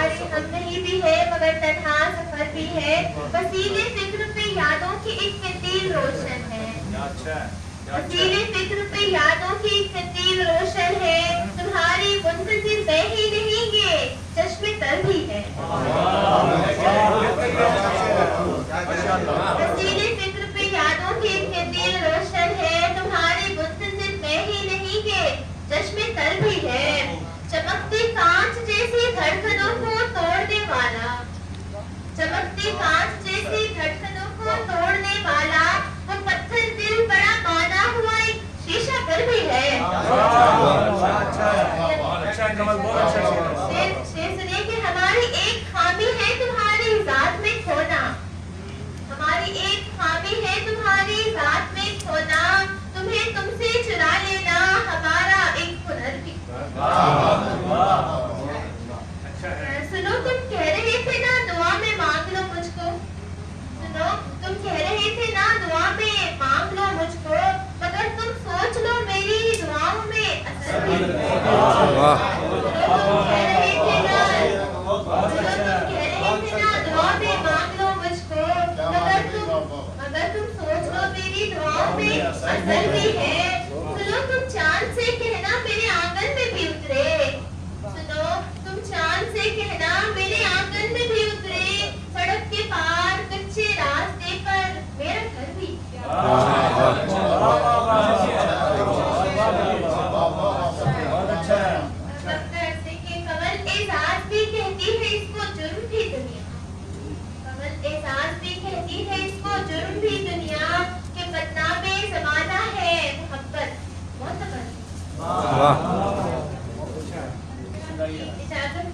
तुम्हारे हम नहीं भी है मगर तन्हा सफर भी है। वसीले फिक्र पे यादों की एक कंदील रोशन है। वसीले फिक्र पे यादों की एक कंदील रोशन है। तुम्हारी मुंतजिर मैं ही नहीं गे चश्मे तर भी है। वसीले फिक्र पे यादों की एक कंदील रोशन है। तुम्हारी मुंतजिर मैं ही नहीं गे चश्मे तर भी है। चमकते कांच जैसी धड़कनों को तोड़ने वाला, चमकते कांच जैसी धड़कनों को तोड़ने वाला वो पत्थर दिल बड़ा माना हुआ एक शीशा घर भी है। शेर सुनिए कि हमारी एक खामी है तुम्हारी जात में खोना, हमारी एक खामी है तुम्हारी जात में खोना। तुम्हें तुमसे चुरा लेना हमारा एक हुनर भी। सुनो तुम कह रहे थे ना दुआ में मांग लो मुझको, सुनो तुम कह रहे थे ना दुआ में मांग लो मुझको, मगर तुम सोच लो मेरी दुआओं में असर भी है। तुम कह रहे थे ना दुआ में मांग लो मुझको, मगर तुम सोच लो मेरी दुआओं में असर भी है। सुनो तुम चांद से कहना मेरे आंगन में भी उतरे, सुनो तुम चांद से कहना मेरे आंगन में भी उतरे। सड़क के पार कच्चे रास्ते पर मेरा घर भी। कमल एजाज भी कहती है इसको जुर्म भी दुनिया, कमल एजाज भी कहती है इसको जुर्म भी दुनिया के बदनामे जमाना है मोहब्बत मोहतबर। वाह। इजाजत।